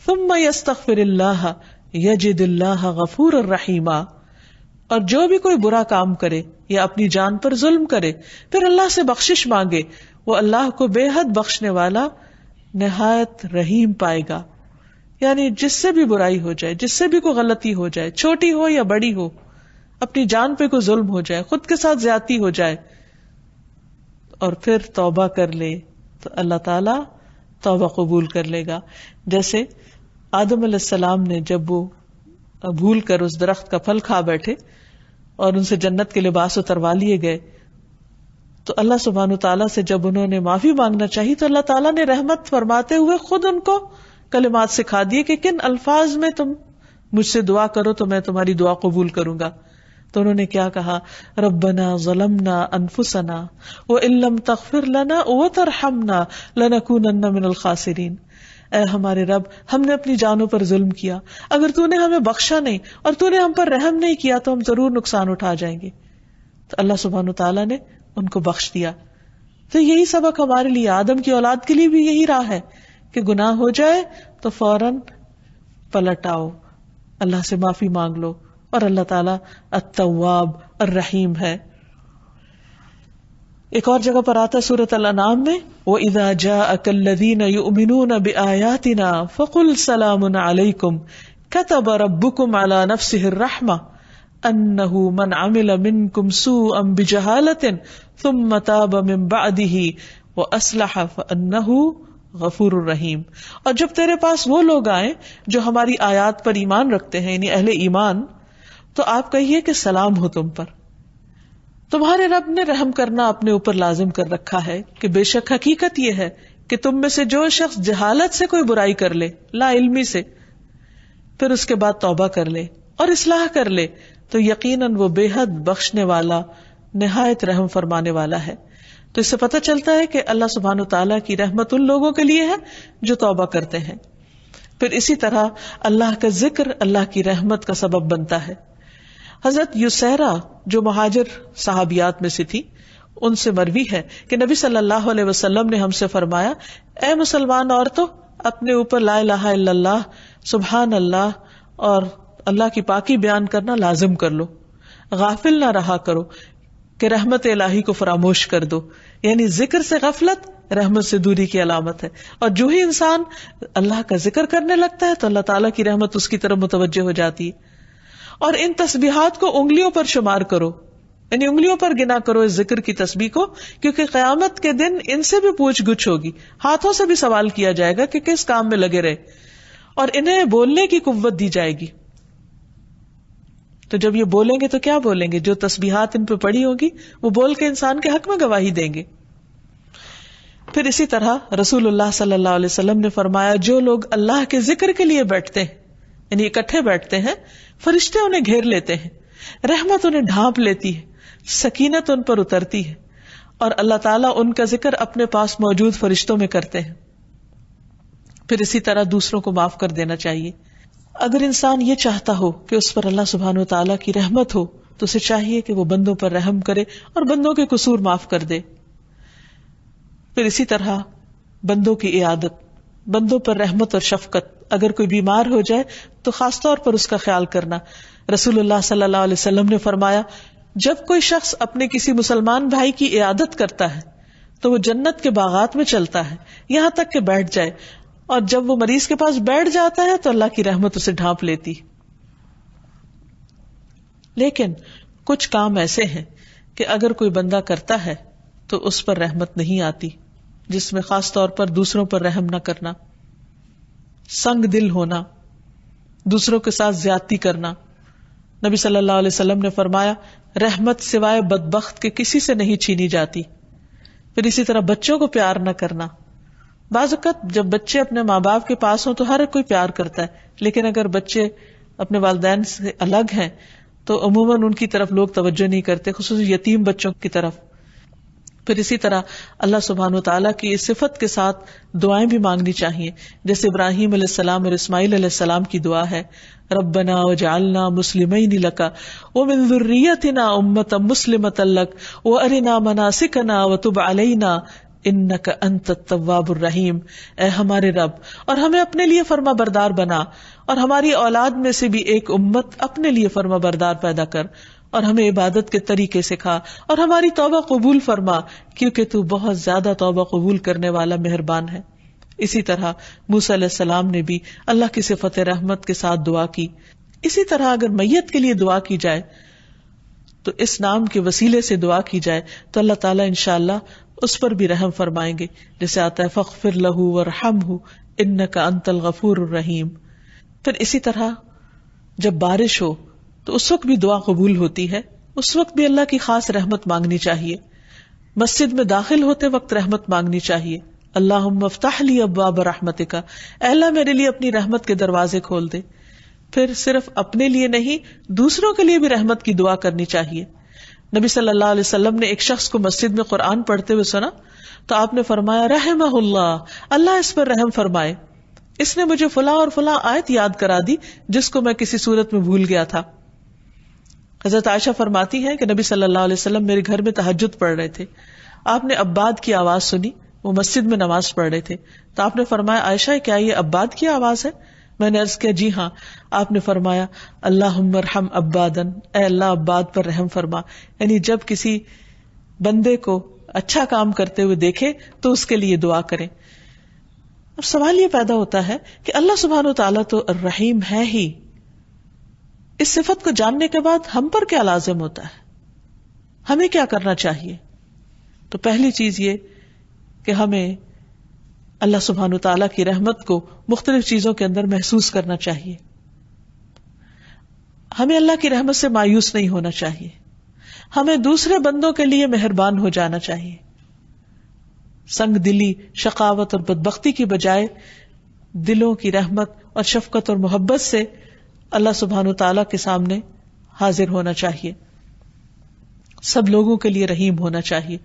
ثُمَّ يَسْتَغْفِرِ اللَّهَ يَجِدِ اللَّهَ غَفُورًا رَحِيمًا، اور جو بھی کوئی برا کام کرے یا اپنی جان پر ظلم کرے پھر اللہ سے بخشش مانگے، وہ اللہ کو بے حد بخشنے والا نہایت رحیم پائے گا۔ یعنی جس سے بھی برائی ہو جائے، جس سے بھی کوئی غلطی ہو جائے، چھوٹی ہو یا بڑی ہو، اپنی جان پہ کوئی ظلم ہو جائے، خود کے ساتھ زیادتی ہو جائے اور پھر توبہ کر لے تو اللہ تعالیٰ توبہ قبول کر لے گا۔ جیسے آدم علیہ السلام نے جب وہ بھول کر اس درخت کا پھل کھا بیٹھے اور ان سے جنت کے لباس اتروا لیے گئے، تو اللہ سبحانہ تعالیٰ سے جب انہوں نے معافی مانگنا چاہی تو اللہ تعالیٰ نے رحمت فرماتے ہوئے خود ان کو کلمات سکھا دیے کہ کن الفاظ میں تم مجھ سے دعا کرو تو میں تمہاری دعا قبول کروں گا. تو انہوں نے کیا کہا؟ ربنا ظلمنا انفسنا وان لم تغفر لنا وترحمنا لنکونن من الخاسرین. اے ہمارے رب، ہم نے اپنی جانوں پر ظلم کیا، اگر تو نے ہمیں بخشا نہیں اور تو نے ہم پر رحم نہیں کیا تو ہم ضرور نقصان اٹھا جائیں گے. تو اللہ سبحانہ تعالیٰ نے ان کو بخش دیا. تو یہی سبق ہمارے لیے، آدم کی اولاد کے لیے بھی یہی راہ ہے کہ گناہ ہو جائے تو فوراً پلٹ آؤ، اللہ سے معافی مانگ لو، اور اللہ تعالیٰ التواب الرحیم ہے. ایک اور جگہ پر آتا ہے سورۃ الانعام میں، وَإِذَا جَاءَكَ الَّذِينَ يُؤْمِنُونَ بِآيَاتِنَا فَقُلْ سَلَامٌ عَلَيْكُمْ كَتَبَ رَبُّكُمْ عَلَى نَفْسِهِ الرَّحْمَةَ أَنَّهُ مَنْ عَمِلَ مِنْكُمْ سُوءًا بِجَهَالَةٍ ثُمَّ تَابَ مِنْ بَعْدِهِ وَأَصْلَحَ فَأَنَّهُ غفور الرحیم. اور جب تیرے پاس وہ لوگ آئیں جو ہماری آیات پر ایمان رکھتے ہیں، یعنی اہل ایمان، تو آپ کہیے کہ سلام ہو تم پر، تمہارے رب نے رحم کرنا اپنے اوپر لازم کر رکھا ہے. کہ بے شک حقیقت یہ ہے کہ تم میں سے جو شخص جہالت سے کوئی برائی کر لے، لا علمی سے، پھر اس کے بعد توبہ کر لے اور اصلاح کر لے، تو یقیناً وہ بے حد بخشنے والا، نہایت رحم فرمانے والا ہے. تو اس سے پتہ چلتا ہے کہ اللہ سبحانہ تعالیٰ کی رحمت ان لوگوں کے لیے ہے جو توبہ کرتے ہیں. پھر اسی طرح اللہ کا ذکر اللہ کی رحمت کا سبب بنتا ہے. حضرت یسیرہ جو مہاجر صحابیات میں سے تھی، ان سے مروی ہے کہ نبی صلی اللہ علیہ وسلم نے ہم سے فرمایا، اے مسلمان عورتوں، اپنے اوپر لا الہ الا اللہ، سبحان اللہ اور اللہ کی پاکی بیان کرنا لازم کر لو، غافل نہ رہا کرو کہ رحمت الہی کو فراموش کر دو. یعنی ذکر سے غفلت رحمت سے دوری کی علامت ہے، اور جو ہی انسان اللہ کا ذکر کرنے لگتا ہے تو اللہ تعالیٰ کی رحمت اس کی طرف متوجہ ہو جاتی ہے. اور ان تسبیحات کو انگلیوں پر شمار کرو، یعنی انگلیوں پر گنا کرو اس ذکر کی تسبیح کو، کیونکہ قیامت کے دن ان سے بھی پوچھ گچھ ہوگی، ہاتھوں سے بھی سوال کیا جائے گا کہ کس کام میں لگے رہے، اور انہیں بولنے کی قوت دی جائے گی. تو جب یہ بولیں گے تو کیا بولیں گے؟ جو تسبیحات ان پہ پڑھی ہوگی وہ بول کے انسان کے حق میں گواہی دیں گے. پھر اسی طرح رسول اللہ صلی اللہ علیہ وسلم نے فرمایا، جو لوگ اللہ کے ذکر کے لیے بیٹھتے ہیں، یعنی اکٹھے بیٹھتے ہیں، فرشتے انہیں گھیر لیتے ہیں، رحمت انہیں ڈھانپ لیتی ہے، سکینت ان پر اترتی ہے، اور اللہ تعالیٰ ان کا ذکر اپنے پاس موجود فرشتوں میں کرتے ہیں. پھر اسی طرح دوسروں کو معاف کر دینا چاہیے. اگر انسان یہ چاہتا ہو کہ اس پر اللہ سبحانہ وتعالیٰ کی رحمت ہو تو اسے چاہیے کہ وہ بندوں پر رحم کرے اور بندوں کے قصور معاف کر دے. پھر اسی طرح بندوں کی عیادت، بندوں پر رحمت اور شفقت. اگر کوئی بیمار ہو جائے تو خاص طور پر اس کا خیال کرنا. رسول اللہ صلی اللہ علیہ وسلم نے فرمایا، جب کوئی شخص اپنے کسی مسلمان بھائی کی عیادت کرتا ہے تو وہ جنت کے باغات میں چلتا ہے یہاں تک کہ بیٹھ جائے، اور جب وہ مریض کے پاس بیٹھ جاتا ہے تو اللہ کی رحمت اسے ڈھانپ لیتی. لیکن کچھ کام ایسے ہیں کہ اگر کوئی بندہ کرتا ہے تو اس پر رحمت نہیں آتی، جس میں خاص طور پر دوسروں پر رحم نہ کرنا، سنگ دل ہونا، دوسروں کے ساتھ زیادتی کرنا. نبی صلی اللہ علیہ وسلم نے فرمایا، رحمت سوائے بدبخت کے کسی سے نہیں چھینی جاتی. پھر اسی طرح بچوں کو پیار نہ کرنا. بعض اوقات جب بچے اپنے ماں باپ کے پاس ہوں تو ہر کوئی پیار کرتا ہے، لیکن اگر بچے اپنے والدین سے الگ ہیں تو عموماً ان کی طرف لوگ توجہ نہیں کرتے، خصوصاً یتیم بچوں کی طرف. پھر اسی طرح اللہ سبحانہ وتعالیٰ کی اس صفت کے ساتھ دعائیں بھی مانگنی چاہیے، جیسے ابراہیم علیہ السلام اور اسماعیل علیہ السلام کی دعا ہے، ربنا وجعلنا مسلمین لک ومن ذریتنا امۃ مسلمۃ لک وارنا مناسکنا وتب علینا انک انت التواب الرحیم. اے ہمارے رب، اور ہمیں اپنے لیے فرما بردار بنا، اور ہماری اولاد میں سے بھی ایک امت اپنے لیے فرما بردار پیدا کر، اور ہمیں عبادت کے طریقے سکھا، اور ہماری توبہ قبول فرما، کیونکہ تو بہت زیادہ توبہ قبول کرنے والا مہربان ہے. اسی طرح موسیٰ علیہ السلام نے بھی اللہ کی صفت رحمت کے ساتھ دعا کی. اسی طرح اگر میت کے لیے دعا کی جائے تو اس نام کے وسیلے سے دعا کی جائے تو اللہ تعالیٰ انشاءاللہ اس پر بھی رحم فرمائیں گے، جیسے آتا ہے فاغفر لہ وارحمہ انک انت الغفور الرحیم. پھر اسی طرح جب بارش ہو تو اس وقت بھی دعا قبول ہوتی ہے، اس وقت بھی اللہ کی خاص رحمت مانگنی چاہیے. مسجد میں داخل ہوتے وقت رحمت مانگنی چاہیے. اللہم افتح لی ابواب رحمتک، اے اللہ میرے لیے اپنی رحمت کے دروازے کھول دے. پھر صرف اپنے لیے نہیں، دوسروں کے لیے بھی رحمت کی دعا کرنی چاہیے. نبی صلی اللہ علیہ وسلم نے ایک شخص کو مسجد میں قرآن پڑھتے ہوئے سنا تو آپ نے فرمایا رحمہ اللہ، اللہ اس پر رحم فرمائے، اس نے مجھے فلاں اور فلاں آیت یاد کرا دی جس کو میں کسی صورت میں بھول گیا تھا. حضرت عائشہ فرماتی ہے کہ نبی صلی اللہ علیہ وسلم میرے گھر میں تہجد پڑھ رہے تھے. آپ نے عباد کی آواز سنی، وہ مسجد میں نماز پڑھ رہے تھے. تو آپ نے فرمایا عائشہ کیا یہ عباد کی آواز ہے؟ میں نے عرض کیا جی ہاں. آپ نے فرمایا اللہم ارحم عبادن، اے اللہ عباد پر رحم فرما. یعنی جب کسی بندے کو اچھا کام کرتے ہوئے دیکھے تو اس کے لیے دعا کریں. اب سوال یہ پیدا ہوتا ہے کہ اللہ سبحانہ و تعالیٰ تو الرحیم ہے ہی، اس صفت کو جاننے کے بعد ہم پر کیا لازم ہوتا ہے، ہمیں کیا کرنا چاہیے؟ تو پہلی چیز یہ کہ ہمیں اللہ سبحانہ تعالیٰ کی رحمت کو مختلف چیزوں کے اندر محسوس کرنا چاہیے. ہمیں اللہ کی رحمت سے مایوس نہیں ہونا چاہیے. ہمیں دوسرے بندوں کے لیے مہربان ہو جانا چاہیے. سنگ دلی، شقاوت اور بدبختی کی بجائے دلوں کی رحمت اور شفقت اور محبت سے اللہ سبحانہ تعالیٰ کے سامنے حاضر ہونا چاہیے. سب لوگوں کے لیے رحیم ہونا چاہیے.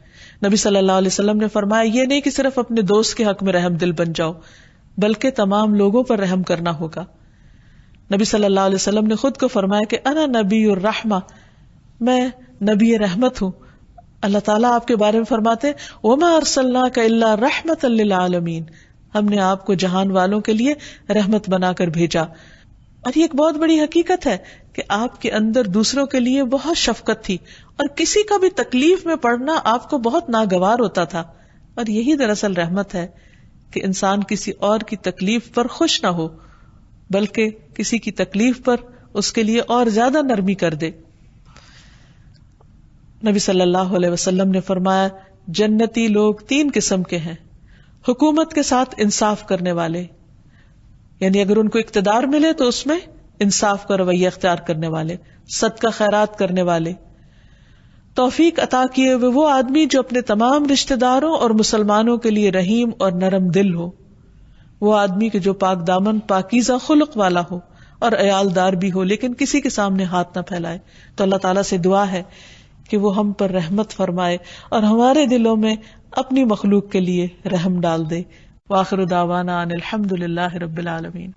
نبی صلی اللہ علیہ وسلم نے فرمایا یہ نہیں کہ صرف اپنے دوست کے حق میں رحم دل بن جاؤ، بلکہ تمام لوگوں پر رحم کرنا ہوگا. نبی صلی اللہ علیہ وسلم نے خود کو فرمایا کہ انا نبی الرحمہ، میں نبی رحمت ہوں. اللہ تعالیٰ آپ کے بارے میں فرماتے وما ارسلناک الا رحمۃ للعالمین، ہم نے آپ کو جہان والوں کے لیے رحمت بنا کر بھیجا. اور یہ ایک بہت بڑی حقیقت ہے کہ آپ کے اندر دوسروں کے لیے بہت شفقت تھی، اور کسی کا بھی تکلیف میں پڑنا آپ کو بہت ناگوار ہوتا تھا. اور یہی دراصل رحمت ہے کہ انسان کسی اور کی تکلیف پر خوش نہ ہو، بلکہ کسی کی تکلیف پر اس کے لیے اور زیادہ نرمی کر دے. نبی صلی اللہ علیہ وسلم نے فرمایا جنتی لوگ 3 قسم کے ہیں: حکومت کے ساتھ انصاف کرنے والے، یعنی اگر ان کو اقتدار ملے تو اس میں انصاف کا رویہ اختیار کرنے والے، صدقہ خیرات کرنے والے، توفیق عطا کیے ہوئے وہ آدمی جو اپنے تمام رشتہ داروں اور مسلمانوں کے لیے رحیم اور نرم دل ہو، وہ آدمی کہ جو پاک دامن پاکیزہ خلق والا ہو اور عیالدار بھی ہو لیکن کسی کے سامنے ہاتھ نہ پھیلائے. تو اللہ تعالیٰ سے دعا ہے کہ وہ ہم پر رحمت فرمائے اور ہمارے دلوں میں اپنی مخلوق کے لیے رحم ڈال دے. وآخر دعوانا ان الحمد للہ رب العالمین.